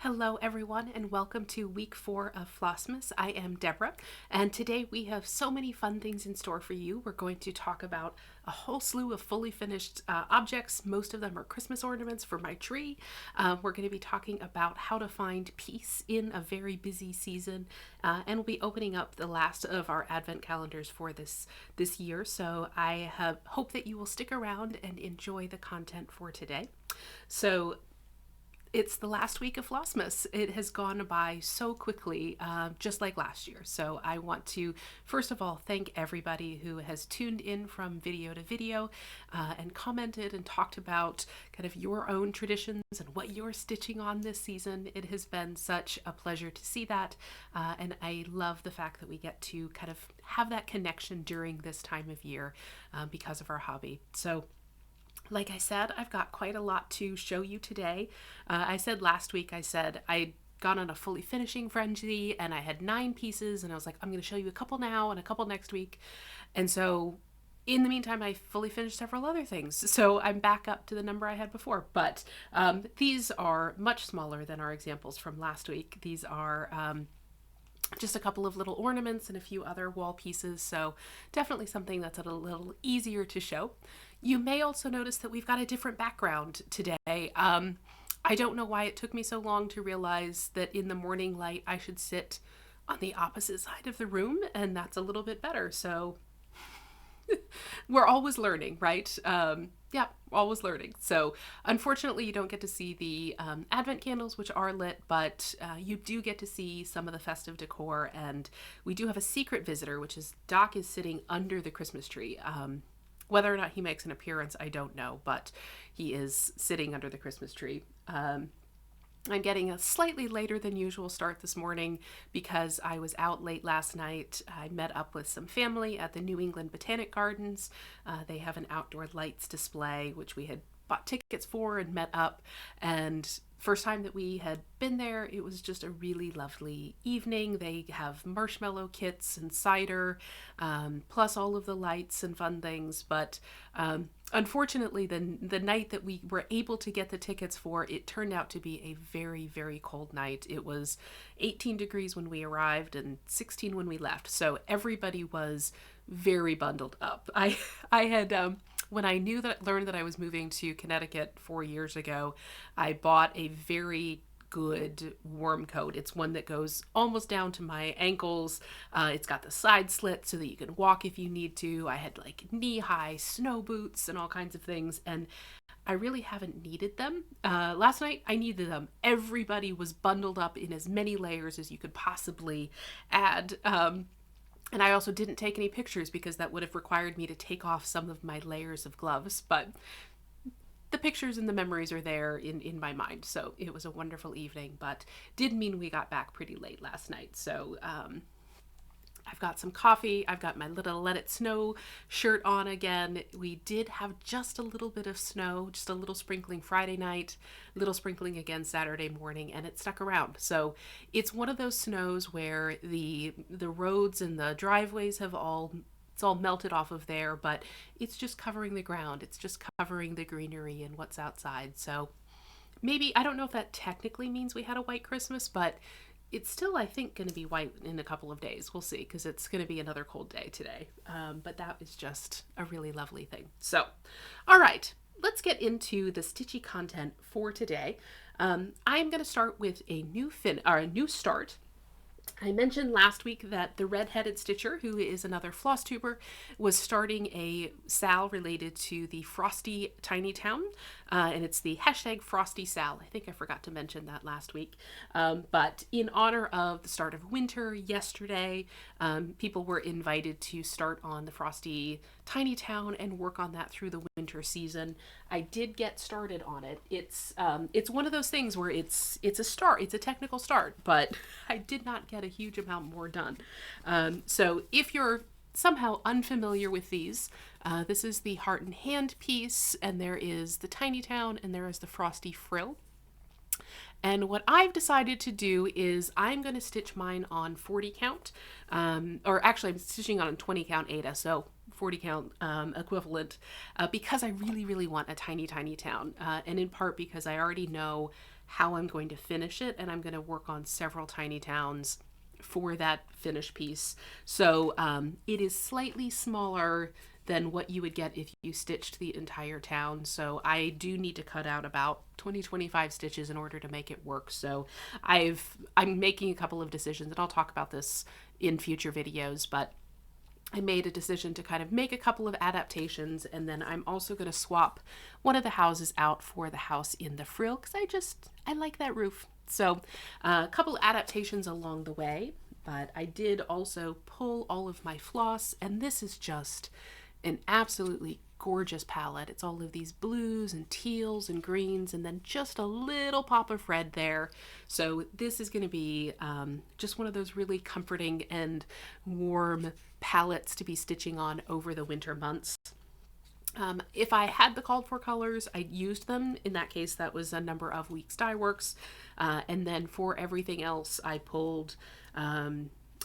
Hello, everyone, and welcome to week 4 of Flossmas. I am Deborah, and today we have so many fun things in store for you. We're going to talk about a whole slew of fully finished objects. Most of them are Christmas ornaments for my tree. We're going to be talking about how to find peace in a very busy season, and we'll be opening up the last of our Advent calendars for this year. So I hope that you will stick around and enjoy the content for today. So it's the last week of Flossmas. It has gone by so quickly, just like last year. So I want to, first of all, thank everybody who has tuned in from video to video and commented and talked about kind of your own traditions and what you're stitching on this season. It has been such a pleasure to see that. And I love the fact that we get to kind of have that connection during this time of year because of our hobby. So like I said, I've got quite a lot to show you today. I said last week, I'd gone on a fully finishing frenzy and I had 9 pieces and I was like, I'm going to show you a couple now and a couple next week. And so in the meantime, I fully finished several other things. So I'm back up to the number I had before. But these are much smaller than our examples from last week. These are just a couple of little ornaments and a few other wall pieces, so definitely something that's a little easier to show. You may also notice that we've got a different background today. I don't know why it took me so long to realize that in the morning light I should sit on the opposite side of the room, and that's a little bit better. So we're always learning, right? Yeah, always learning. So unfortunately, you don't get to see the Advent candles, which are lit, but you do get to see some of the festive decor. And we do have a secret visitor, which is Doc is sitting under the Christmas tree. Whether or not he makes an appearance, I don't know, but he is sitting under the Christmas tree. I'm getting a slightly later than usual start this morning because I was out late last night. I met up with some family at the New England Botanic Gardens. They have an outdoor lights display, which we had bought tickets for and met up. And first time that we had been there, it was just a really lovely evening. They have marshmallow kits and cider, plus all of the lights and fun things. But unfortunately, the night that we were able to get the tickets for, it turned out to be a very, very cold night. It was 18 degrees when we arrived and 16 when we left. So everybody was very bundled up. I had when I learned that I was moving to Connecticut 4 years ago, I bought a very good warm coat. It's one that goes almost down to my ankles. It's got the side slit so that you can walk if you need to. I had like knee-high snow boots and all kinds of things, and I really haven't needed them. Last night, I needed them. Everybody was bundled up in as many layers as you could possibly add. And I also didn't take any pictures because that would have required me to take off some of my layers of gloves. But the pictures and the memories are there in my mind. So it was a wonderful evening, but did mean we got back pretty late last night. So I've got some coffee. I've got my little Let It Snow shirt on again. We did have just a little bit of snow, just a little sprinkling Friday night, little sprinkling again Saturday morning, and it stuck around. So it's one of those snows where the roads and the driveways it's all melted off of there, but it's just covering the ground. It's just covering the greenery and what's outside. So maybe, I don't know if that technically means we had a white Christmas, but it's still, I think, going to be white in a couple of days. We'll see, because it's going to be another cold day today. But that is just a really lovely thing. So, all right, let's get into the Stitchy content for today. I'm going to start with a new start. I mentioned last week that the red-headed stitcher, who is another floss tuber, was starting a SAL related to the Frosty Tiny Town, and it's the hashtag Frosty SAL. I think I forgot to mention that last week. But in honor of the start of winter yesterday, people were invited to start on the Frosty Tiny Town and work on that through the winter season. I did get started on it. It's one of those things where it's a start. It's a technical start, but I did not get a huge amount more done. So if you're somehow unfamiliar with these, this is the Heart and Hand piece, and there is the Tiny Town, and there is the Frosty Frill. And what I've decided to do is I'm going to stitch mine on 40 count, or actually I'm stitching on 20 count Ada, so 40 count equivalent, because I really, really want a tiny, tiny town, and in part because I already know how I'm going to finish it, and I'm going to work on several tiny towns for that finished piece. So it is slightly smaller than what you would get if you stitched the entire town. So I do need to cut out about 20-25 stitches in order to make it work. So I'm making a couple of decisions, and I'll talk about this in future videos, but I made a decision to kind of make a couple of adaptations, and then I'm also going to swap one of the houses out for the house in the frill because I like that roof. So a couple adaptations along the way, but I did also pull all of my floss, and this is just an absolutely gorgeous palette. It's all of these blues and teals and greens, and then just a little pop of red there. So this is going to be just one of those really comforting and warm palettes to be stitching on over the winter months. If I had the called for colors, I used them. In that case, that was a number of weeks dye works. And then for everything else,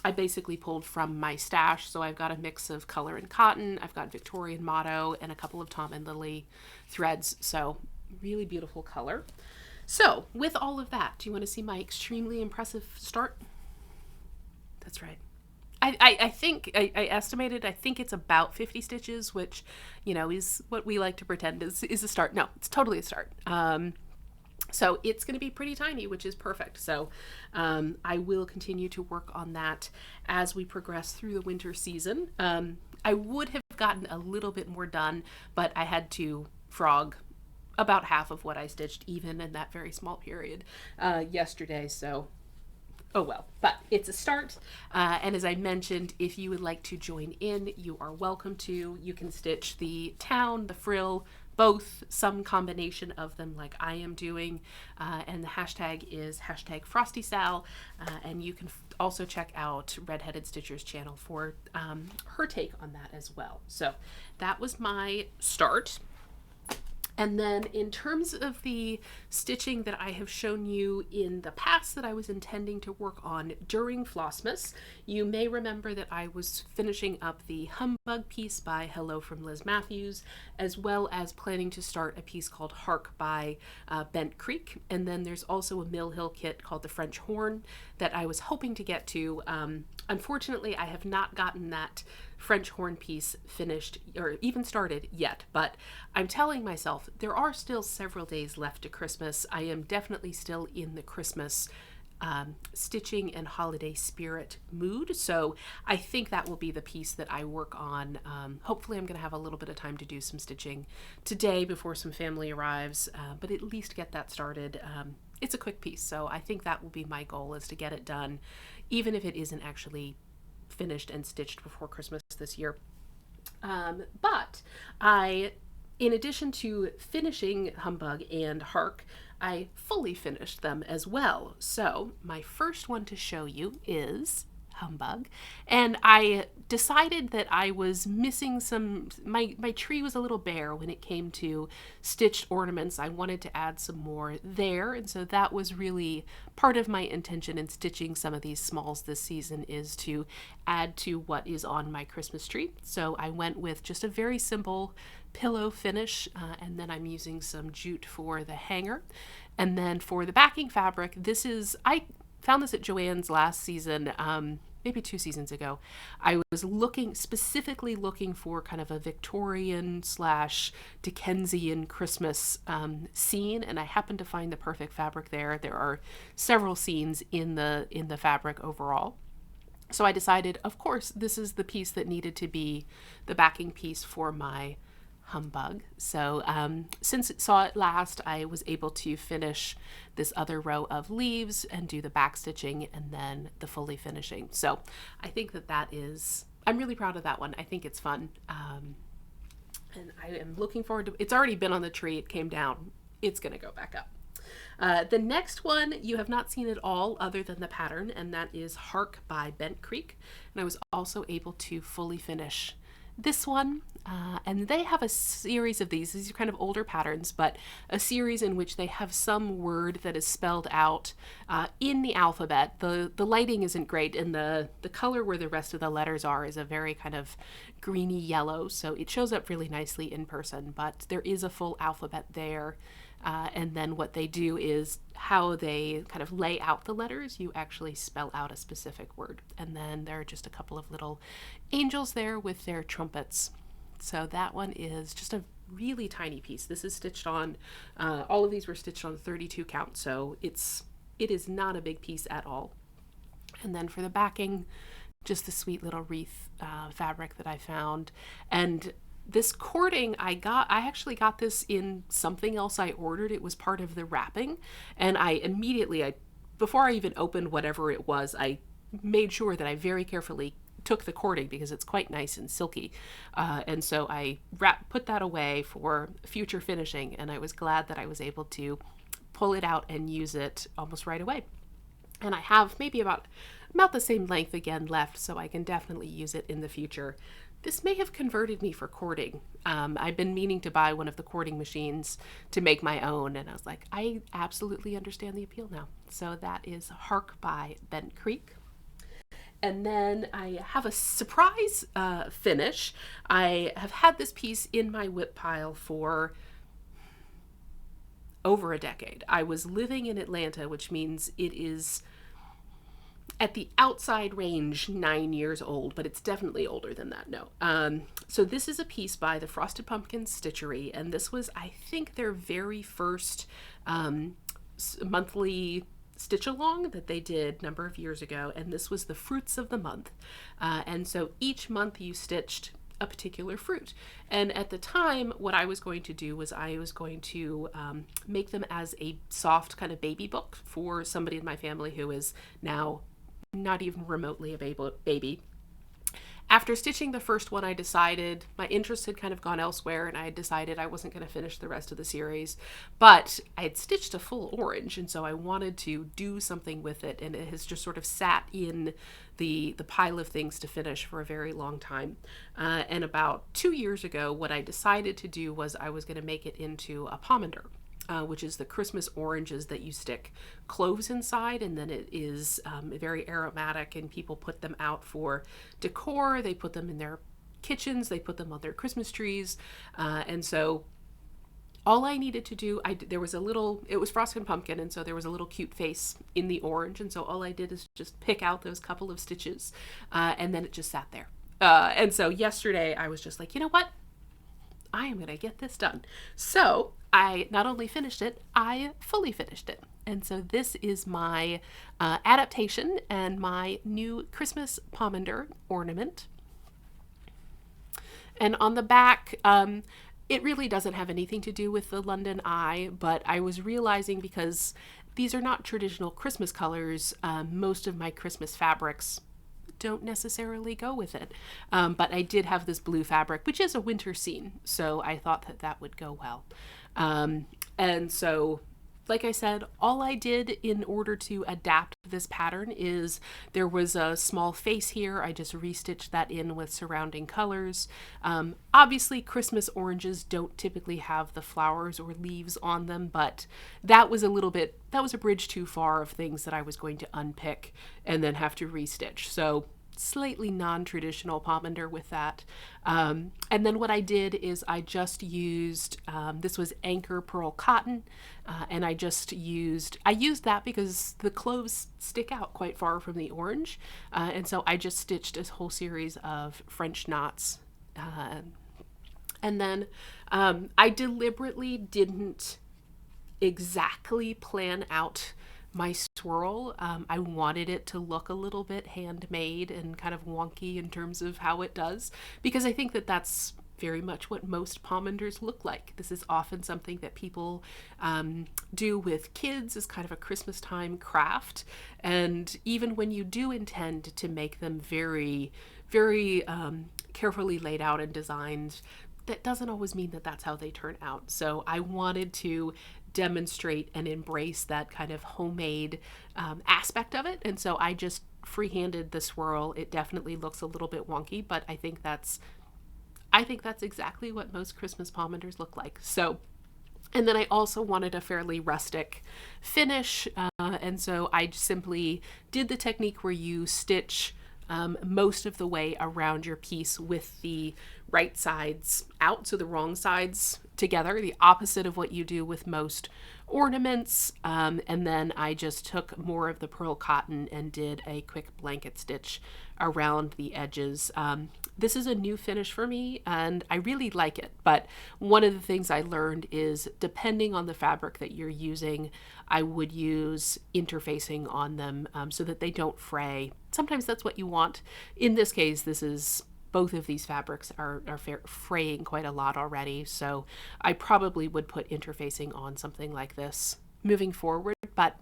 I basically pulled from my stash. So I've got a mix of color and cotton. I've got Victorian motto and a couple of Tom and Lily threads. So really beautiful color. So with all of that, do you want to see my extremely impressive start? That's right. I think I estimated, I think it's about 50 stitches, which, you know, is what we like to pretend is a start. No, it's totally a start. So it's going to be pretty tiny, which is perfect. So I will continue to work on that as we progress through the winter season. I would have gotten a little bit more done, but I had to frog about half of what I stitched even in that very small period yesterday. So oh well, but it's a start. And as I mentioned, if you would like to join in, you are welcome to. You can stitch the town, the frill, both, some combination of them like I am doing. And the hashtag is hashtag Frosty SAL. And you can also check out Redheaded Stitcher's channel for her take on that as well. So that was my start. And then in terms of the stitching that I have shown you in the past that I was intending to work on during Flossmas, you may remember that I was finishing up the Humbug piece by Hello from Liz Matthews, as well as planning to start a piece called Hark by Bent Creek. And then there's also a Mill Hill kit called the French Horn that I was hoping to get to. Unfortunately, I have not gotten that French horn piece finished or even started yet, but I'm telling myself there are still several days left to Christmas. I am definitely still in the Christmas stitching and holiday spirit mood, so I think that will be the piece that I work on. Hopefully I'm going to have a little bit of time to do some stitching today before some family arrives, but at least get that started. It's a quick piece, so I think that will be my goal, is to get it done, even if it isn't actually finished and stitched before Christmas this year. But in addition to finishing Humbug and Hark, I fully finished them as well. So my first one to show you is Humbug, and I decided that I was missing my tree was a little bare when it came to stitched ornaments. I wanted to add some more there, and so that was really part of my intention in stitching some of these smalls this season, is to add to what is on my Christmas tree. So I went with just a very simple pillow finish, and then I'm using some jute for the hanger. And then for the backing fabric, I found this at Joann's last season, maybe 2 seasons ago. I was specifically looking for kind of a Victorian / Dickensian Christmas scene, and I happened to find the perfect fabric there. There are several scenes in the fabric overall. So I decided, of course, this is the piece that needed to be the backing piece for my Humbug. So since it saw it last, I was able to finish this other row of leaves and do the back stitching and then the fully finishing. So I think I'm really proud of that one. I think it's fun. And I am looking forward to, it's already been on the tree. It came down. It's going to go back up. The next one you have not seen at all other than the pattern, and that is Hark by Bent Creek. And I was also able to fully finish this one, and they have a series of these are kind of older patterns, but a series in which they have some word that is spelled out in the alphabet. The lighting isn't great, and the color where the rest of the letters are is a very kind of greeny yellow, so it shows up really nicely in person, but there is a full alphabet there. And then what they do is how they kind of lay out the letters, you actually spell out a specific word. And then there are just a couple of little angels there with their trumpets. So that one is just a really tiny piece. This is stitched on, all of these were stitched on 32 count, so it is not a big piece at all. And then for the backing, just the sweet little wreath fabric that I found. And this cording I actually got this in something else I ordered. It was part of the wrapping. And before I even opened whatever it was, I made sure that I very carefully took the cording because it's quite nice and silky. And so I put that away for future finishing. And I was glad that I was able to pull it out and use it almost right away. And I have maybe about the same length again left, so I can definitely use it in the future. This may have converted me for cording. I've been meaning to buy one of the cording machines to make my own, and I was like, I absolutely understand the appeal now. So that is Hark by Bent Creek. And then I have a surprise finish. I have had this piece in my whip pile for over a decade. I was living in Atlanta, which means it is at the outside range 9 years old, but it's definitely older than that. No. So this is a piece by the Frosted Pumpkin Stitchery, and this was, I think, their very first monthly stitch along that they did a number of years ago, and this was the fruits of the month. And so each month you stitched a particular fruit. And at the time, what I was going to do was I was going to make them as a soft kind of baby book for somebody in my family who is now not even remotely a baby. After stitching the first one, I decided my interest had kind of gone elsewhere, and I had decided I wasn't going to finish the rest of the series. But I had stitched a full orange, and so I wanted to do something with it, and it has just sort of sat in the pile of things to finish for a very long time. And about 2 years ago, what I decided to do was I was going to make it into a pomander. Which is the Christmas oranges that you stick cloves inside, and then it is very aromatic, and people put them out for decor. They put them in their kitchens, they put them on their Christmas trees, and so all I needed to do, it was frosted pumpkin, and so there was a little cute face in the orange, and so all I did is just pick out those couple of stitches, and then it just sat there. And so yesterday I was just like, you know what? I am going to get this done. So I not only finished it, I fully finished it. And so this is my adaptation and my new Christmas pomander ornament. And on the back, it really doesn't have anything to do with the London Eye, but I was realizing because these are not traditional Christmas colors, most of my Christmas fabrics don't necessarily go with it. But I did have this blue fabric, which is a winter scene, so I thought that would go well. And so, like I said, all I did in order to adapt this pattern is there was a small face here. I just restitched that in with surrounding colors. Obviously, Christmas oranges don't typically have the flowers or leaves on them, but that was a bridge too far of things that I was going to unpick and then have to restitch. So slightly non-traditional pomander with that. And then what I did is I just used, this was Anchor Pearl Cotton, and I used that because the cloves stick out quite far from the orange, and so I just stitched a whole series of French knots. And then I deliberately didn't exactly plan out my swirl. I wanted it to look a little bit handmade and kind of wonky in terms of how it does, because I think that that's very much what most pomanders look like. This is often something that people do with kids as kind of a Christmas time craft, and even when you do intend to make them very, very carefully laid out and designed, that doesn't always mean that that's how they turn out. So I wanted to demonstrate and embrace that kind of homemade aspect of it, and so I just freehanded the swirl. It definitely looks a little bit wonky, but I think that's exactly what most Christmas pomanders look like. So, and then I also wanted a fairly rustic finish, and so I simply did the technique where you stitch most of the way around your piece with the right sides out, so the wrong sides together, the opposite of what you do with most ornaments. And then I just took more of the pearl cotton and did a quick blanket stitch around the edges. This is a new finish for me and I really like it, but one of the things I learned is depending on the fabric that you're using, I would use interfacing on them so that they don't fray. Sometimes that's what you want. In this case, both of these fabrics are fraying quite a lot already, so I probably would put interfacing on something like this moving forward. But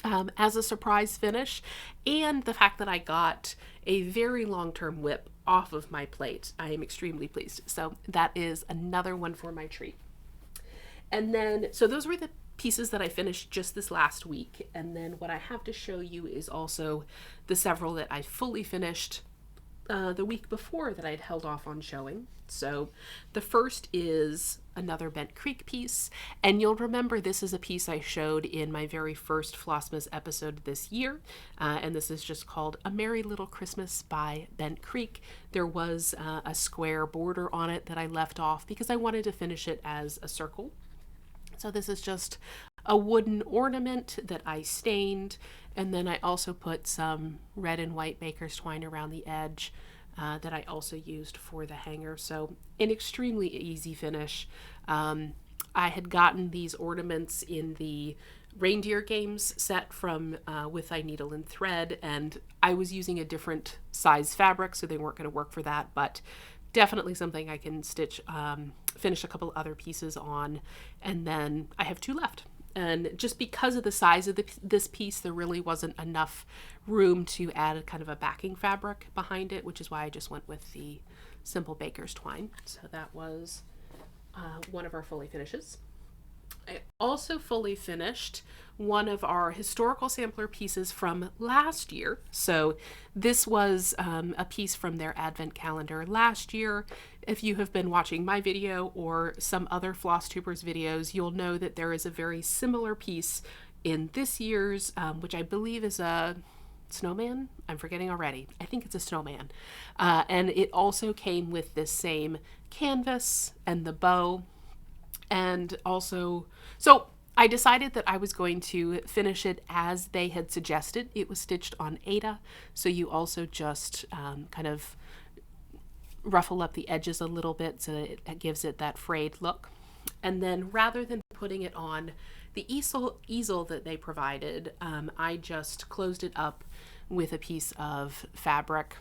as a surprise finish, and the fact that I got a very long-term whip off of my plate, I am extremely pleased. So that is another one for my treat. And then, so those were the pieces that I finished just this last week. And then what I have to show you is also the several that I fully finished the week before that I'd held off on showing. So the first is another Bent Creek piece, and you'll remember this is a piece I showed in my very first Flossmas episode this year, and this is just called A Merry Little Christmas by Bent Creek. There was a square border on it that I left off because I wanted to finish it as a circle. So this is just a wooden ornament that I stained, and then I also put some red and white baker's twine around the edge that I also used for the hanger. So an extremely easy finish. I had gotten these ornaments in the Reindeer Games set from With Thy Needle and Thread, and I was using a different size fabric, so they weren't going to work for that, but definitely something I can finish a couple other pieces on, and then I have two left. And just because of the size of this piece, there really wasn't enough room to add kind of a backing fabric behind it, which is why I just went with the simple baker's twine. So that was one of our fully finishes. I also fully finished one of our historical sampler pieces from last year. So this was a piece from their advent calendar last year. If you have been watching my video or some other FlossTubers videos, you'll know that there is a very similar piece in this year's, which I believe is a snowman. I'm forgetting already. I think it's a snowman. And it also came with this same canvas and the bow. And also, so I decided that I was going to finish it as they had suggested. It was stitched on Aida, so you also just kind of ruffle up the edges a little bit so that it gives it that frayed look. And then rather than putting it on the easel that they provided, I just closed it up with a piece of fabric,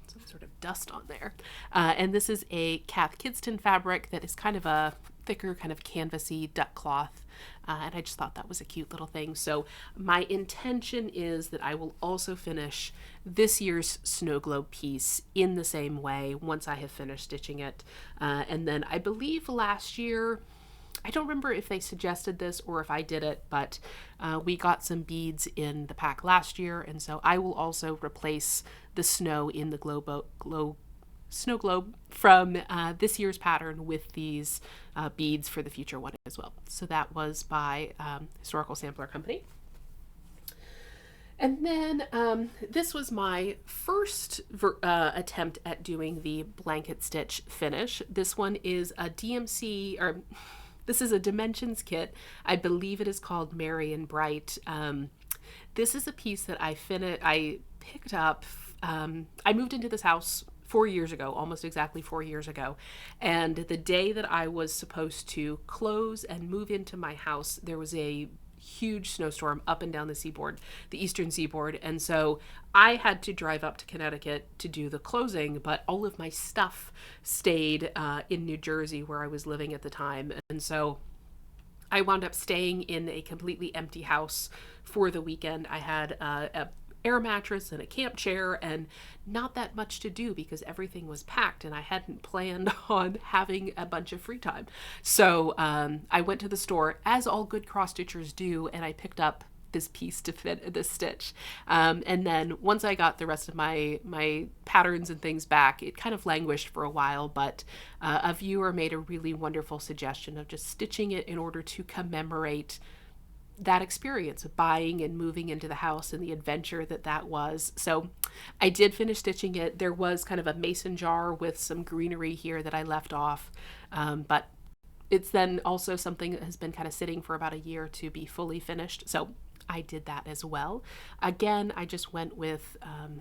some sort of dust on there. And this is a Cath Kidston fabric that is kind of a thicker, kind of canvasy duck cloth. And I just thought that was a cute little thing. So my intention is that I will also finish this year's snow globe piece in the same way once I have finished stitching it. And then I believe last year, I don't remember if they suggested this or if I did it, but we got some beads in the pack last year, and so I will also replace the snow in the snow globe from this year's pattern with these beads for the future one as well. So that was by Historical Sampler Company. And then this was my first attempt at doing the blanket stitch finish. This one is a DMC, or this is a Dimensions kit. I believe it is called Merry and Bright. This is a piece that I picked up. I moved into this house 4 years ago, almost exactly 4 years ago. And the day that I was supposed to close and move into my house, there was a huge snowstorm up and down the seaboard, the eastern seaboard. And so I had to drive up to Connecticut to do the closing, but all of my stuff stayed in New Jersey where I was living at the time. And so I wound up staying in a completely empty house for the weekend. I had a air mattress and a camp chair and not that much to do because everything was packed and I hadn't planned on having a bunch of free time. So I went to the store, as all good cross stitchers do, and I picked up this piece to fit this stitch. And then once I got the rest of my patterns and things back, it kind of languished for a while, but a viewer made a really wonderful suggestion of just stitching it in order to commemorate that experience of buying and moving into the house and the adventure that that was. So I did finish stitching it. There was kind of a mason jar with some greenery here that I left off, but it's then also something that has been kind of sitting for about a year to be fully finished. So I did that as well. Again, I just went with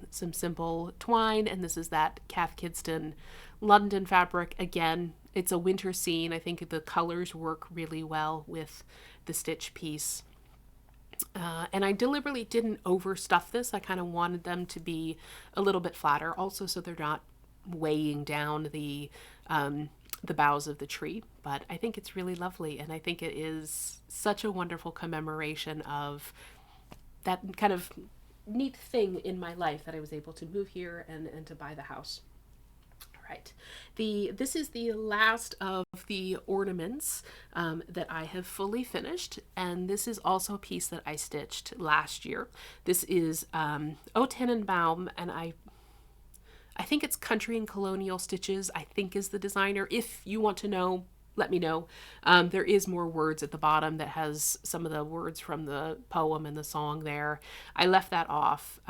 some simple twine, and this is that Cath Kidston London fabric. Again, it's a winter scene. I think the colors work really well with the stitch piece. And I deliberately didn't overstuff this. I kind of wanted them to be a little bit flatter, also so they're not weighing down the boughs of the tree. But I think it's really lovely, and I think it is such a wonderful commemoration of that kind of neat thing in my life that I was able to move here and to buy the house. Right. This is the last of the ornaments that I have fully finished, and this is also a piece that I stitched last year. This is O Tannenbaum, and I think it's Country and Colonial Stitches, I think is the designer. If you want to know, let me know. There is more words at the bottom that has some of the words from the poem and the song there. I left that off.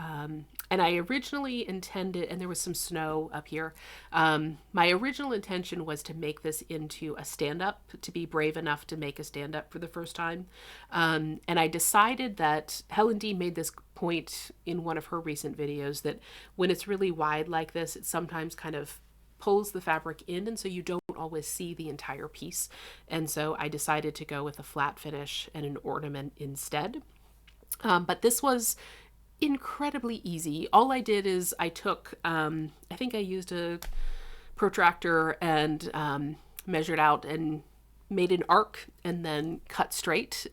And I originally intended, and there was some snow up here, my original intention was to make this into a stand-up, to be brave enough to make a stand-up for the first time. And I decided that Helen D made this point in one of her recent videos that when it's really wide like this, it sometimes kind of pulls the fabric in, and so you don't always see the entire piece. And so I decided to go with a flat finish and an ornament instead. But this was incredibly easy. All I did is I took, I think I used a protractor and measured out and made an arc and then cut straight.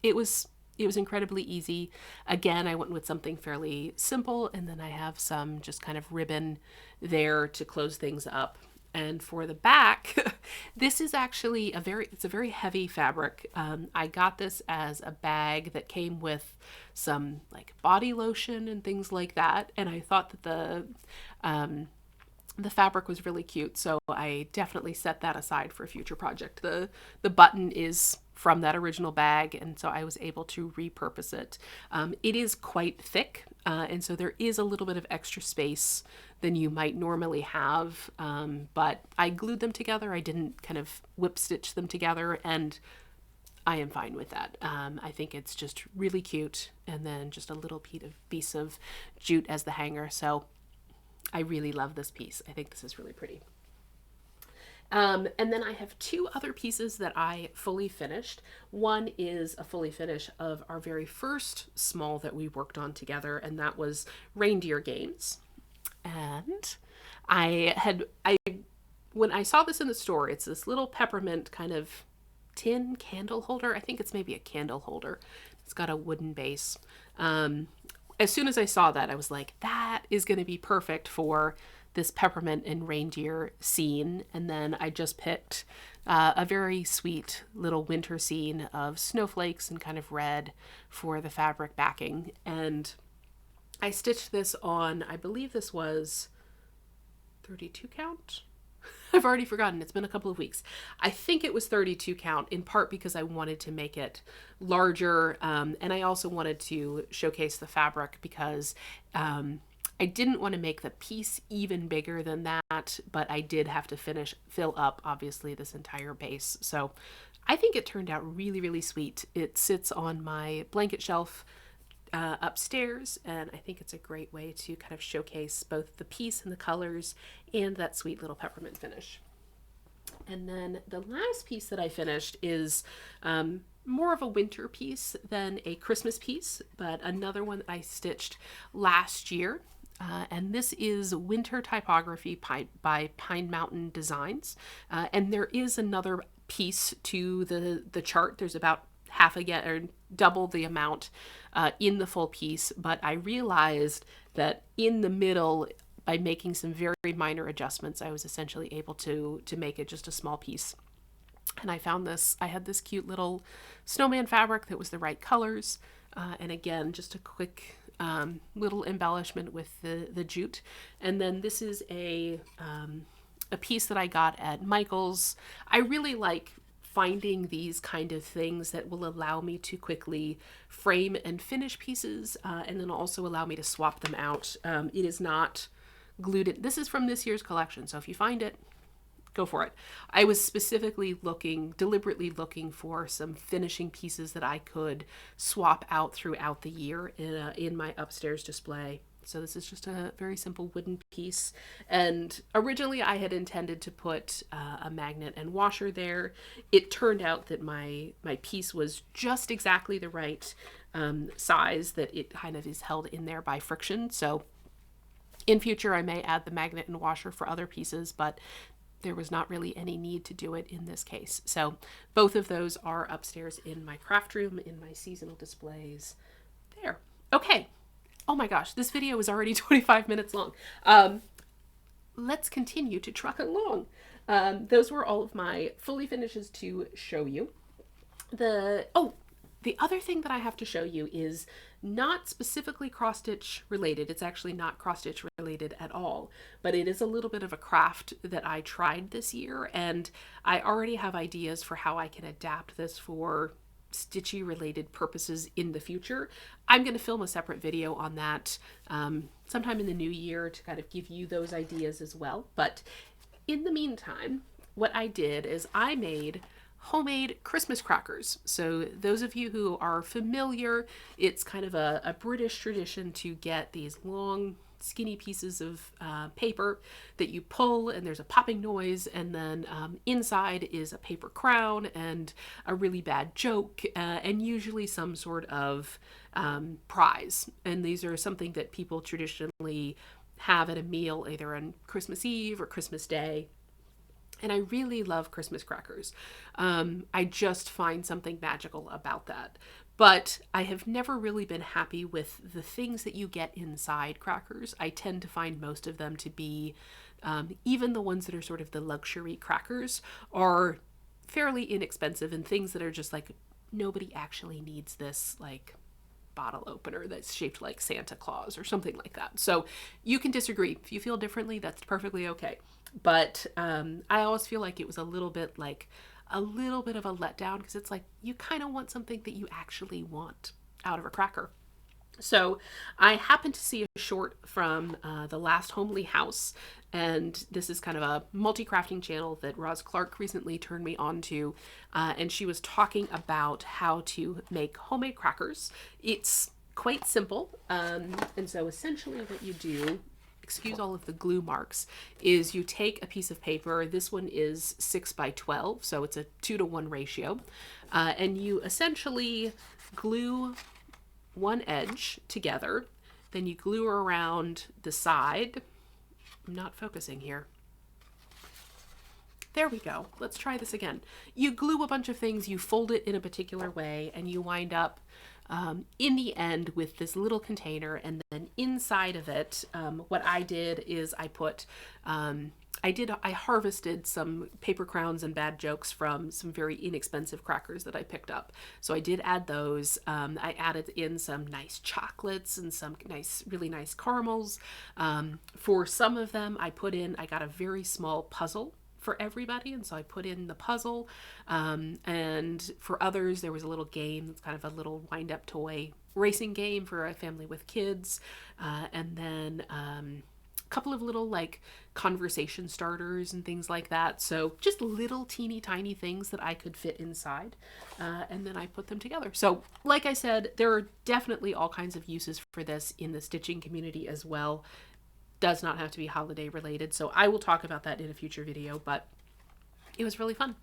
It was incredibly easy. Again, I went with something fairly simple, and then I have some just kind of ribbon there to close things up. And for the back, this is actually it's a very heavy fabric. I got this as a bag that came with some like body lotion and things like that. And I thought that the fabric was really cute, so I definitely set that aside for a future project. The button is from that original bag, and so I was able to repurpose it. It is quite thick, and so there is a little bit of extra space than you might normally have, but I glued them together. I didn't kind of whip stitch them together, and I am fine with that. I think it's just really cute, and then just a little piece of jute as the hanger, so I really love this piece. I think this is really pretty. And then I have two other pieces that I fully finished. One is a fully finish of our very first small that we worked on together, and that was Reindeer Games. And when I saw this in the store, it's this little peppermint kind of tin candle holder. I think it's maybe a candle holder. It's got a wooden base. As soon as I saw that, I was like, that is going to be perfect for this peppermint and reindeer scene. And then I just picked a very sweet little winter scene of snowflakes and kind of red for the fabric backing. And I stitched this on, I believe this was 32 count. I've already forgotten. It's been a couple of weeks. I think it was 32 count, in part because I wanted to make it larger. And I also wanted to showcase the fabric because I didn't want to make the piece even bigger than that, but I did have to fill up, obviously, this entire base. So I think it turned out really, really sweet. It sits on my blanket shelf upstairs, and I think it's a great way to kind of showcase both the piece and the colors and that sweet little peppermint finish. And then the last piece that I finished is more of a winter piece than a Christmas piece, but another one that I stitched last year. And this is Winter Typography by Pine Mountain Designs. And there is another piece to the chart. There's about double the amount in the full piece, but I realized that in the middle, by making some very minor adjustments, I was essentially able to make it just a small piece. And I had this cute little snowman fabric that was the right colors, and again, just a quick little embellishment with the jute. And then this is a piece that I got at Michael's. I really like finding these kind of things that will allow me to quickly frame and finish pieces, and then also allow me to swap them out. It is not glued in. This is from this year's collection, so if you find it, go for it. I was specifically deliberately looking for some finishing pieces that I could swap out throughout the year in my upstairs display. So this is just a very simple wooden piece. And originally I had intended to put a magnet and washer there. It turned out that my piece was just exactly the right size, that it kind of is held in there by friction. So in future I may add the magnet and washer for other pieces, but there was not really any need to do it in this case. So both of those are upstairs in my craft room, in my seasonal displays there. Okay. Oh my gosh, this video is already 25 minutes long. Let's continue to truck along. Those were all of my fully finishes to show you. The other thing that I have to show you is not specifically cross-stitch related. It's actually not cross-stitch related at all, but it is a little bit of a craft that I tried this year, and I already have ideas for how I can adapt this for Stitchy related purposes in the future. I'm going to film a separate video on that sometime in the new year to kind of give you those ideas as well. But in the meantime, what I did is I made homemade Christmas crackers. So those of you who are familiar, it's kind of a British tradition to get these long skinny pieces of paper that you pull, and there's a popping noise, and then inside is a paper crown and a really bad joke, and usually some sort of prize. And these are something that people traditionally have at a meal either on Christmas Eve or Christmas Day. And I really love Christmas crackers. I just find something magical about that. But I have never really been happy with the things that you get inside crackers. I tend to find most of them to be, even the ones that are sort of the luxury crackers, are fairly inexpensive, and things that are just like, nobody actually needs this, like, bottle opener that's shaped like Santa Claus or something like that. So you can disagree. If you feel differently, that's perfectly okay. But I always feel like it was a little bit of a letdown, because it's like, you kind of want something that you actually want out of a cracker. So I happened to see a short from The Last Homely House, and this is kind of a multi-crafting channel that Roz Clark recently turned me on to, and she was talking about how to make homemade crackers. It's quite simple, and so essentially what you do, excuse all of the glue marks, is you take a piece of paper. This one is 6x12, so it's a 2-to-1 ratio, and you essentially glue one edge together, then you glue around the side. I'm not focusing here. There we go. Let's try this again. You glue a bunch of things, you fold it in a particular way, and you wind up in the end with this little container. And then inside of it, what I did is I put I harvested some paper crowns and bad jokes from some very inexpensive crackers that I picked up. So I did add those. I added in some nice chocolates and some really nice caramels. For some of them, I got a very small puzzle for everybody, and so I put in the puzzle. And for others, there was a little game, kind of a little wind-up toy racing game for a family with kids. And then couple of little like conversation starters and things like that. So just little teeny tiny things that I could fit inside. And then I put them together. So like I said, there are definitely all kinds of uses for this in the stitching community as well. Does not have to be holiday related. So I will talk about that in a future video, but it was really fun.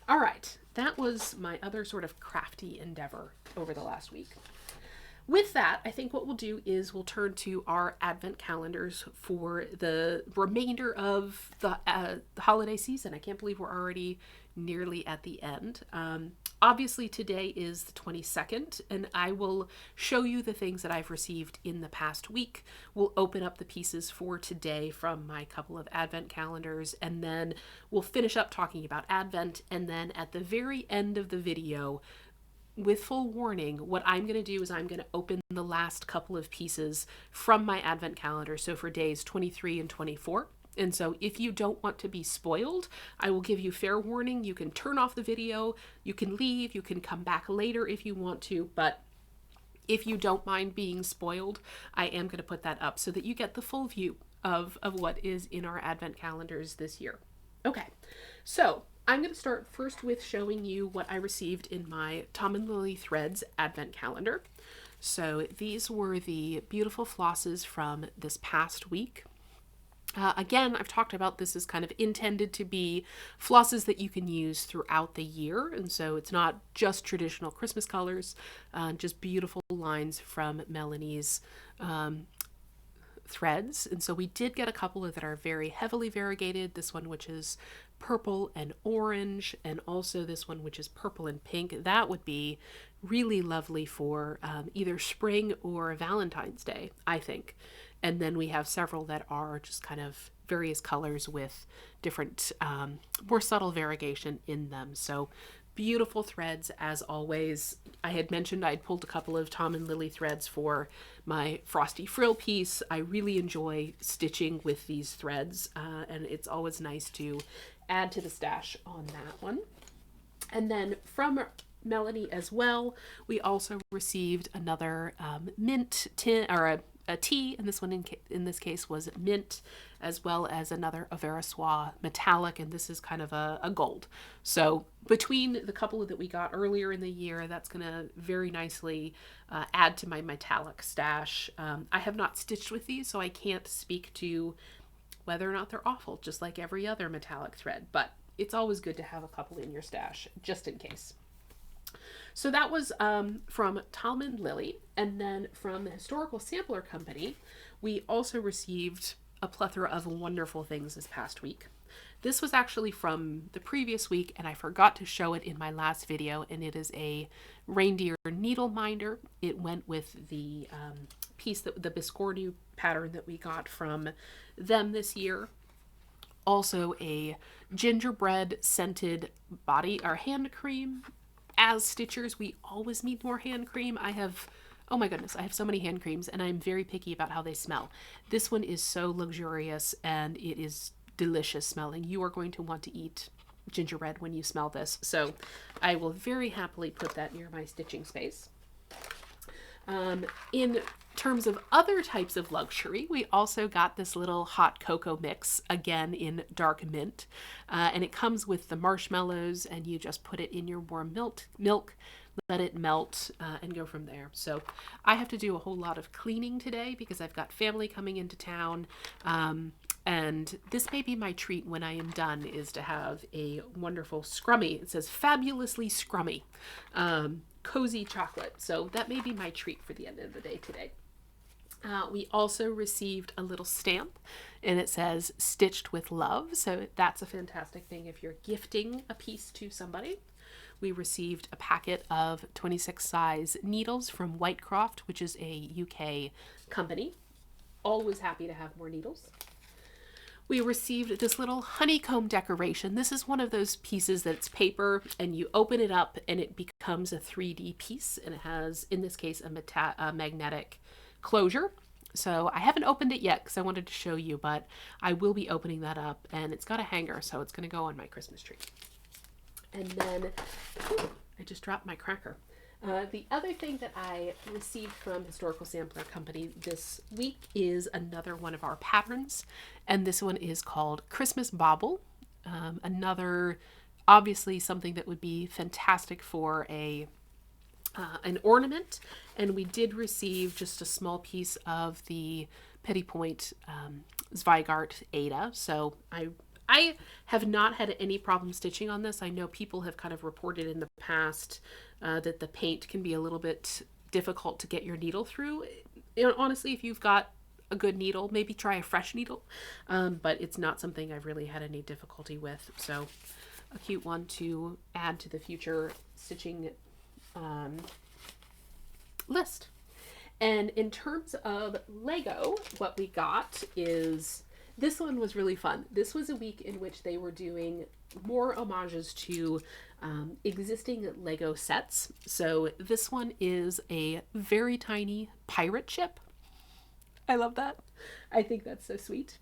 All right. That was my other sort of crafty endeavor over the last week. With that, I think what we'll do is we'll turn to our advent calendars for the remainder of the holiday season. I can't believe we're already nearly at the end. Obviously, today is the 22nd, and I will show you the things that I've received in the past week. We'll open up the pieces for today from my couple of advent calendars, and then we'll finish up talking about Advent, and then at the very end of the video, with full warning, what I'm going to do is I'm going to open the last couple of pieces from my advent calendar. So for days 23 and 24, And so if you don't want to be spoiled, I will give you fair warning. You can turn off the video, you can leave, you can come back later if you want to, but if you don't mind being spoiled, I am going to put that up so that you get the full view of what is in our advent calendars this year. Okay, so I'm going to start first with showing you what I received in my Tom and Lily Threads advent calendar. So these were the beautiful flosses from this past week. Again, I've talked about this as kind of intended to be flosses that you can use throughout the year. And so it's not just traditional Christmas colors, just beautiful lines from Melanie's threads. And so we did get a couple that are very heavily variegated. This one, which is purple and orange, and also this one, which is purple and pink. That would be really lovely for either spring or Valentine's Day, I think. And then we have several that are just kind of various colors with different, more subtle variegation in them. So beautiful threads as always. I had mentioned I'd pulled a couple of Tom and Lily threads for my Frosty frill piece. I really enjoy stitching with these threads, and it's always nice to add to the stash on that one. And then from Melanie as well, we also received another mint tin, or a tea, and this one in this case was mint, as well as another Aversois metallic, and this is kind of a gold. So between the couple that we got earlier in the year, that's going to very nicely add to my metallic stash. I have not stitched with these, so I can't speak to whether or not they're awful, just like every other metallic thread, but it's always good to have a couple in your stash, just in case. So that was from Tom and Lily. And then from the Historical Sampler Company, we also received a plethora of wonderful things this past week. This was actually from the previous week, and I forgot to show it in my last video, and it is a reindeer needle minder. It went with the piece, that the Biscornu pattern that we got from them this year. Also a gingerbread scented body or hand cream. As stitchers, we always need more hand cream. Oh my goodness, I have so many hand creams, and I'm very picky about how they smell. This one is so luxurious, and it is delicious smelling. You are going to want to eat gingerbread when you smell this. So I will very happily put that near my stitching space. In terms of other types of luxury, we also got this little hot cocoa mix, again in dark mint, and it comes with the marshmallows, and you just put it in your warm milk, let it melt, and go from there. So I have to do a whole lot of cleaning today because I've got family coming into town, and this may be my treat when I am done, is to have a wonderful scrummy. It says fabulously scrummy. Cozy chocolate. So that may be my treat for the end of the day today. We also received a little stamp, and it says stitched with love. So that's a fantastic thing if you're gifting a piece to somebody. We received a packet of 26 size needles from Whitecroft, which is a UK company. Always happy to have more needles. We received this little honeycomb decoration. This is one of those pieces that's paper, and you open it up and it becomes a 3D piece, and it has, in this case, a magnetic closure. So I haven't opened it yet because I wanted to show you, but I will be opening that up, and it's got a hanger, so it's going to go on my Christmas tree. And then, I just dropped my cracker. The other thing that I received from Historical Sampler Company this week is another one of our patterns, and this one is called Christmas Bauble. Another, obviously something that would be fantastic for an ornament, and we did receive just a small piece of the Petit Point Zweigart Ada, so I have not had any problem stitching on this. I know people have kind of reported in the past that the paint can be a little bit difficult to get your needle through. You know, honestly, if you've got a good needle, maybe try a fresh needle, but it's not something I've really had any difficulty with. So a cute one to add to the future stitching list. And in terms of Lego, what we got is, this one was really fun. This was a week in which they were doing more homages to existing Lego sets. So this one is a very tiny pirate ship. I love that. I think that's so sweet.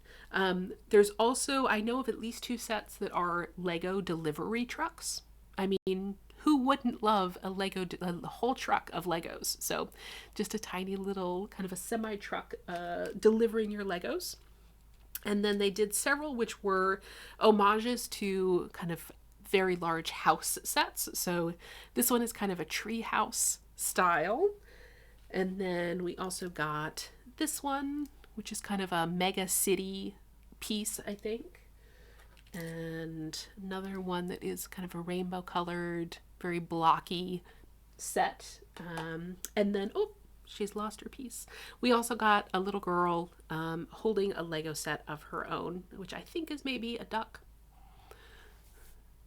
There's also, I know of at least 2 sets that are Lego delivery trucks. I mean, who wouldn't love a whole truck of Legos? So just a tiny little kind of a semi truck delivering your Legos. And then they did several which were homages to kind of very large house sets. So this one is kind of a tree house style. And then we also got this one, which is kind of a mega city piece, I think. And another one that is kind of a rainbow colored, very blocky set. And then, oh, she's lost her piece. We also got a little girl holding a Lego set of her own, which I think is maybe a duck.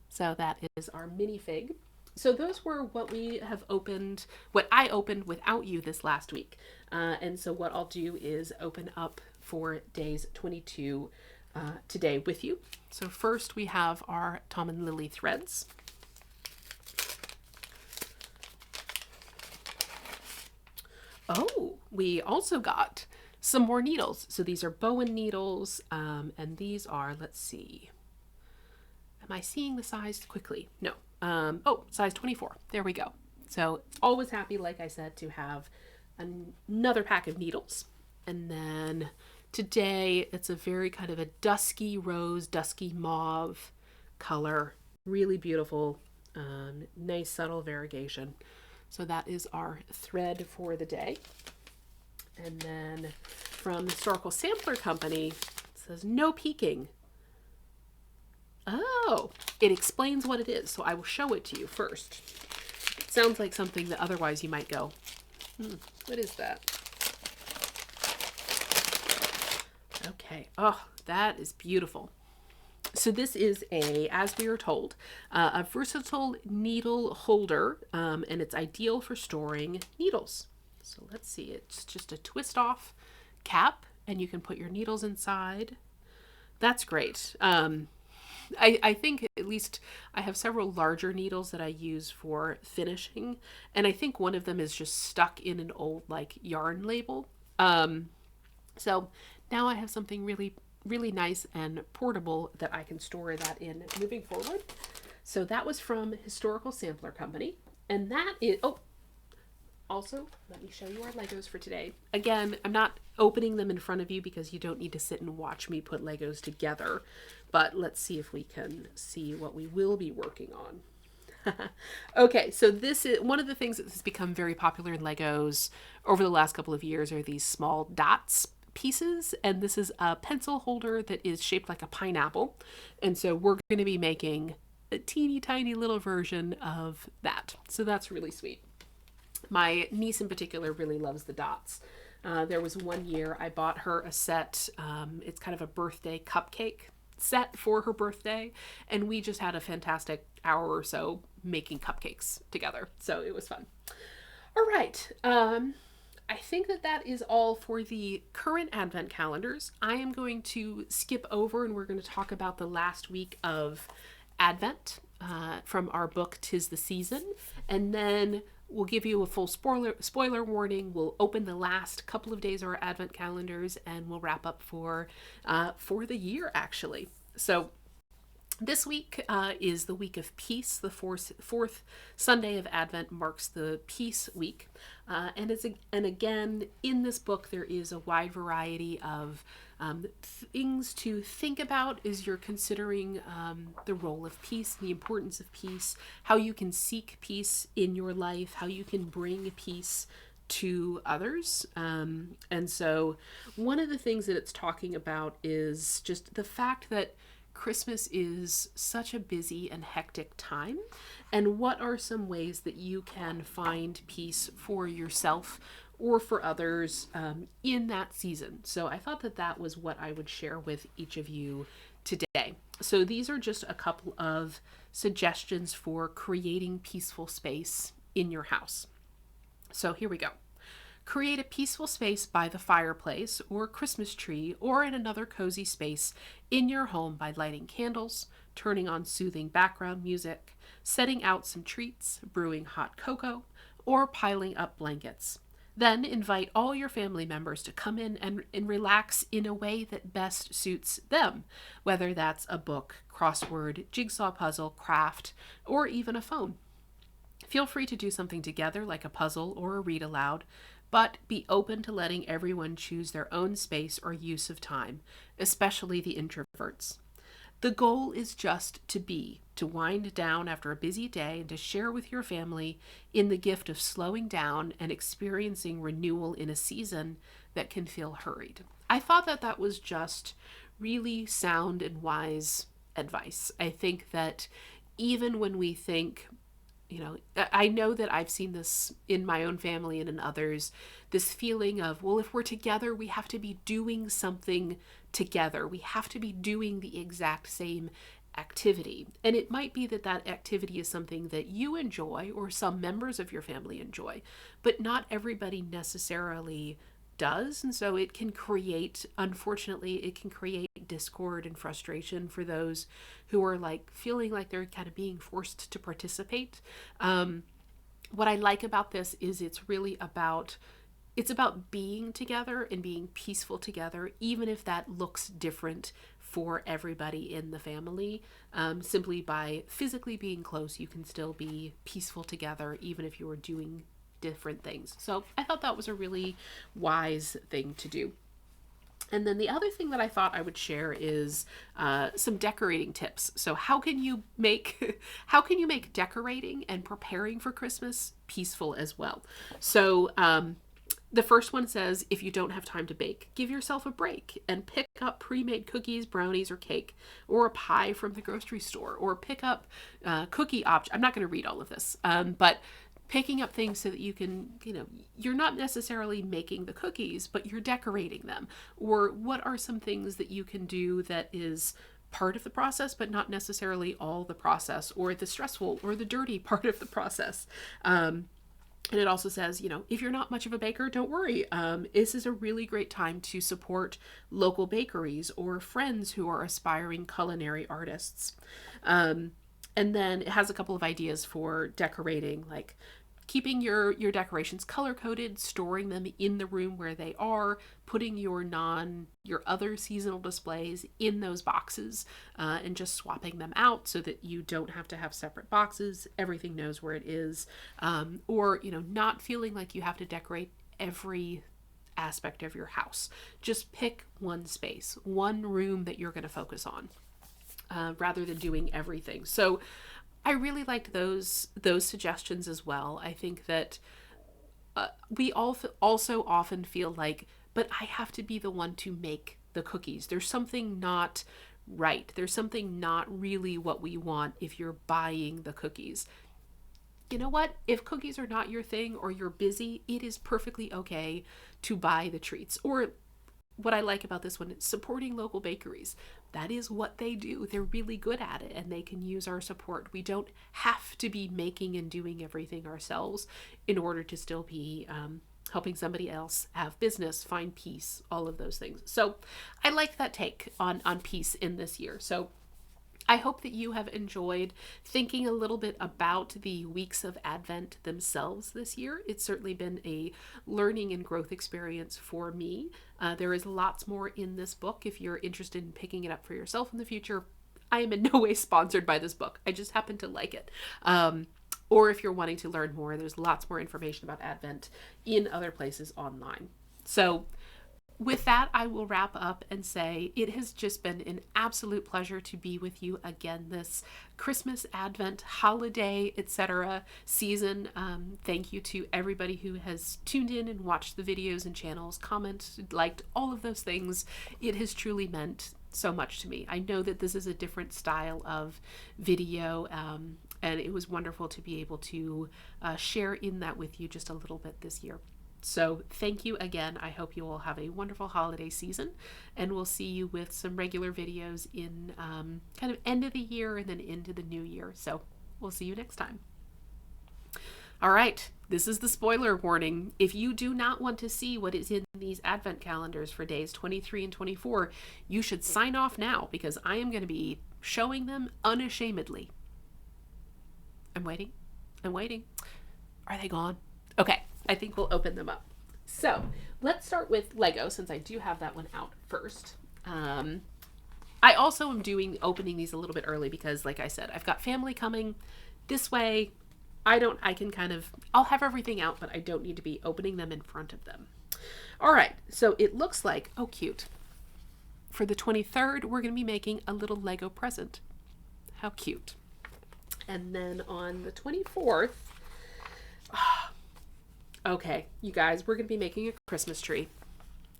So that is our minifig. So those were what we have opened, what I opened without you this last week. And so what I'll do is open up for days 22 today with you. So first we have our Tom and Lily threads. Oh, we also got some more needles. So these are Bowen needles, and these are, let's see. Am I seeing the size quickly? No. Oh, size 24. There we go. So always happy, like I said, to have another pack of needles. And then today it's a very kind of a dusky rose, dusky mauve color. Really beautiful, nice subtle variegation. So that is our thread for the day. And then from the Historical Sampler Company, it says no peeking. Oh, it explains what it is. So I will show it to you first. It sounds like something that otherwise you might go, what is that? Okay. Oh, that is beautiful. So this is as we are told, a versatile needle holder, and it's ideal for storing needles. So let's see, it's just a twist off cap and you can put your needles inside. That's great. I think at least I have several larger needles that I use for finishing, and I think one of them is just stuck in an old like yarn label. So now I have something really, really nice and portable that I can store that in moving forward. So that was from Historical Sampler Company, and that is, oh, also, let me show you our Legos for today. Again, I'm not opening them in front of you because you don't need to sit and watch me put Legos together, but let's see if we can see what we will be working on. Okay, so this is one of the things that has become very popular in Legos over the last couple of years are these small dots pieces, and this is a pencil holder that is shaped like a pineapple, and so we're going to be making a teeny tiny little version of that. So that's really sweet. My niece in particular really loves the dots. There was one year I bought her a set. It's kind of a birthday cupcake set for her birthday, and we just had a fantastic hour or so making cupcakes together. So it was fun. All right. I think that is all for the current Advent calendars. I am going to skip over and we're going to talk about the last week of Advent from our book, 'Tis the Season. And then we'll give you a full spoiler warning. We'll open the last couple of days of our Advent calendars and we'll wrap up for the year, actually. So this week is the week of peace. The fourth Sunday of Advent marks the Peace Week. And again, in this book, there is a wide variety of things to think about as you're considering the role of peace, the importance of peace, how you can seek peace in your life, how you can bring peace to others. And so one of the things that it's talking about is just the fact that Christmas is such a busy and hectic time, and what are some ways that you can find peace for yourself or for others in that season. So I thought that was what I would share with each of you today. So these are just a couple of suggestions for creating peaceful space in your house. So here we go. Create a peaceful space by the fireplace or Christmas tree or in another cozy space in your home by lighting candles, turning on soothing background music, setting out some treats, brewing hot cocoa, or piling up blankets. Then invite all your family members to come in and relax in a way that best suits them, whether that's a book, crossword, jigsaw puzzle, craft, or even a phone. Feel free to do something together like a puzzle or a read aloud, but be open to letting everyone choose their own space or use of time, especially the introverts. The goal is just to wind down after a busy day and to share with your family in the gift of slowing down and experiencing renewal in a season that can feel hurried. I thought that that was just really sound and wise advice. I think that even when we think, I know that I've seen this in my own family and in others, this feeling of, well, if we're together, we have to be doing something together. We have to be doing the exact same activity. And it might be that that activity is something that you enjoy or some members of your family enjoy, but not everybody necessarily does. And so it can create, unfortunately, it can create discord and frustration for those who are like feeling like they're kind of being forced to participate. What I like about this is it's about being together and being peaceful together, even if that looks different for everybody in the family. Simply by physically being close, you can still be peaceful together, even if you are doing different things. So I thought that was a really wise thing to do. And then the other thing that I thought I would share is some decorating tips. So how can you make decorating and preparing for Christmas peaceful as well? So the first one says, if you don't have time to bake, give yourself a break and pick up pre-made cookies, brownies, or cake, or a pie from the grocery store, or pick up cookie options. I'm not going to read all of this, but picking up things so that you can, you're not necessarily making the cookies, but you're decorating them. Or what are some things that you can do that is part of the process, but not necessarily all the process, or the stressful or the dirty part of the process. And it also says, if you're not much of a baker, don't worry. This is a really great time to support local bakeries or friends who are aspiring culinary artists. And then it has a couple of ideas for decorating, like keeping your decorations color coded, storing them in the room where they are, putting your other seasonal displays in those boxes, and just swapping them out so that you don't have to have separate boxes. Everything knows where it is. Or not feeling like you have to decorate every aspect of your house. Just pick one space, one room that you're going to focus on, rather than doing everything. So I really liked those suggestions as well. I think that we all also often feel like, but I have to be the one to make the cookies. There's something not right. There's something not really what we want if you're buying the cookies. You know what? If cookies are not your thing or you're busy, it is perfectly okay to buy the treats. Or what I like about this one is supporting local bakeries. That is what they do. They're really good at it and they can use our support. We don't have to be making and doing everything ourselves in order to still be helping somebody else have business, find peace, all of those things. So I like that take on peace in this year. So I hope that you have enjoyed thinking a little bit about the weeks of Advent themselves this year. It's certainly been a learning and growth experience for me. There is lots more in this book if you're interested in picking it up for yourself in the future. I am in no way sponsored by this book. I just happen to like it. Or if you're wanting to learn more, there's lots more information about Advent in other places online. So with that, I will wrap up and say it has just been an absolute pleasure to be with you again this Christmas, Advent, holiday, etc. season. Thank you to everybody who has tuned in and watched the videos and channels, commented, liked, all of those things. It has truly meant so much to me. I know that this is a different style of video, and it was wonderful to be able to share in that with you just a little bit this year. So thank you again. I hope you all have a wonderful holiday season, and we'll see you with some regular videos in kind of end of the year and then into the new year. So we'll see you next time. All right, this is the spoiler warning. If you do not want to see what is in these Advent calendars for days 23 and 24, you should sign off now because I am going to be showing them unashamedly. I'm waiting. Are they gone? Okay. I think we'll open them up. So let's start with Lego, since I do have that one out first. I also am opening these a little bit early because, like I said, I've got family coming. This way, I'll have everything out, but I don't need to be opening them in front of them. All right, so it looks like, oh, cute. For the 23rd, we're going to be making a little Lego present. How cute. And then on the 24th, okay, you guys, we're going to be making a Christmas tree.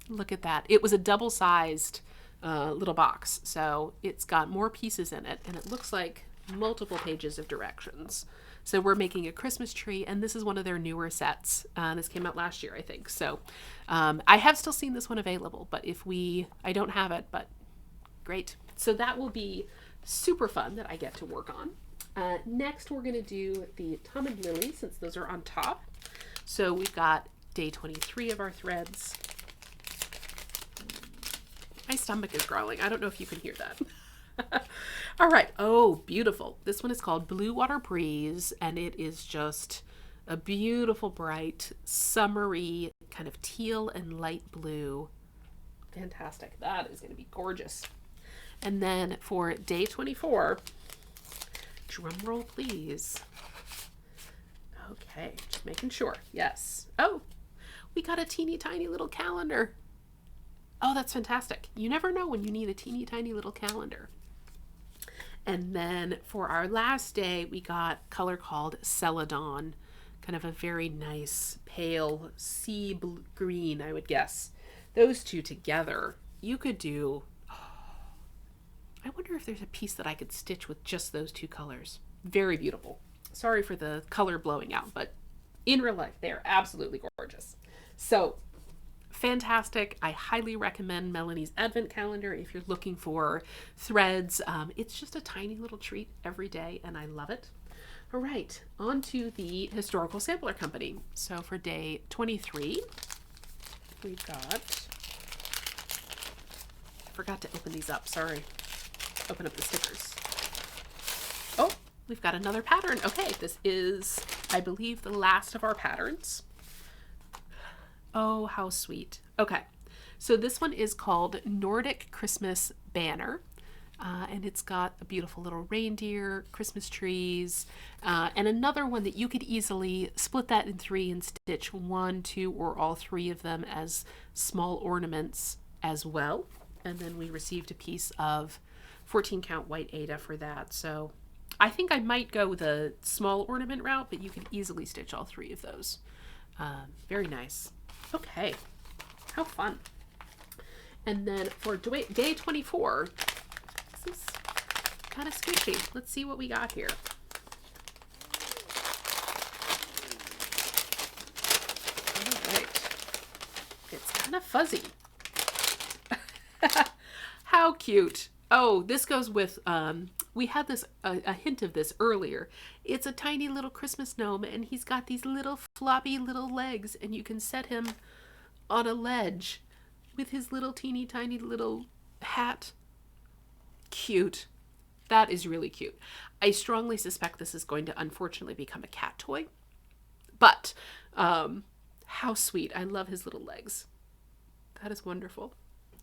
Look at that. It was a double-sized little box, so it's got more pieces in it, and it looks like multiple pages of directions. So we're making a Christmas tree, and this is one of their newer sets. This came out last year, I think. So I have still seen this one available, but I don't have it, but great. So that will be super fun that I get to work on. Next, we're going to do the Tom and Lily, since those are on top. So we've got day 23 of our threads. My stomach is growling. I don't know if you can hear that. All right. Oh, beautiful. This one is called Blue Water Breeze, and it is just a beautiful, bright, summery, kind of teal and light blue. Fantastic. That is going to be gorgeous. And then for day 24, drum roll, please. Okay, just making sure. Yes. Oh, we got a teeny tiny little calendar. Oh, that's fantastic. You never know when you need a teeny tiny little calendar. And then for our last day, we got color called Celadon, kind of a very nice pale sea green, I would guess. Those two together, you could do, I wonder if there's a piece that I could stitch with just those two colors. Very beautiful. Sorry for the color blowing out, but in real life, they're absolutely gorgeous. So fantastic. I highly recommend Melanie's Advent Calendar if you're looking for threads. It's just a tiny little treat every day, and I love it. All right, on to the Historical Sampler Company. So for day 23, we've got, I forgot to open these up, sorry. Open up the stickers. Oh, we've got another pattern. Okay, this is, I believe, the last of our patterns. Oh, how sweet. Okay, so this one is called Nordic Christmas Banner, and it's got a beautiful little reindeer, Christmas trees, and another one that you could easily split that in three and stitch 1, 2, or all 3 of them as small ornaments as well. And then we received a piece of 14 count white Aida for that. So I think I might go the small ornament route, but you can easily stitch all 3 of those. Very nice. Okay, how fun. And then for day 24, this is kind of squishy. Let's see what we got here. All right, it's kind of fuzzy. How cute. Oh, this goes with, we had this a hint of this earlier. It's a tiny little Christmas gnome, and he's got these little floppy little legs, and you can set him on a ledge with his little teeny tiny little hat. Cute. That is really cute. I strongly suspect this is going to unfortunately become a cat toy, but how sweet. I love his little legs. That is wonderful.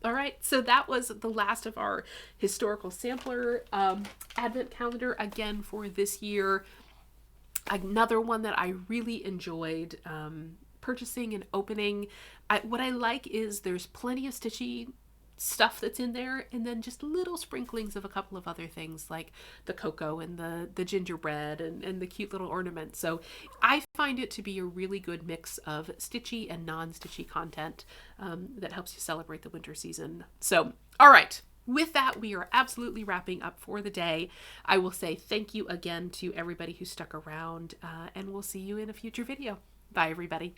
All right, so that was the last of our historical sampler advent calendar again for this year. Another one that I really enjoyed purchasing and opening. What I like is there's plenty of Stitchy stuff that's in there, and then just little sprinklings of a couple of other things like the cocoa and the gingerbread and the cute little ornaments. So I find it to be a really good mix of Stitchy and non-Stitchy content that helps you celebrate the winter season. So, all right. With that, we are absolutely wrapping up for the day. I will say thank you again to everybody who stuck around, and we'll see you in a future video. Bye, everybody.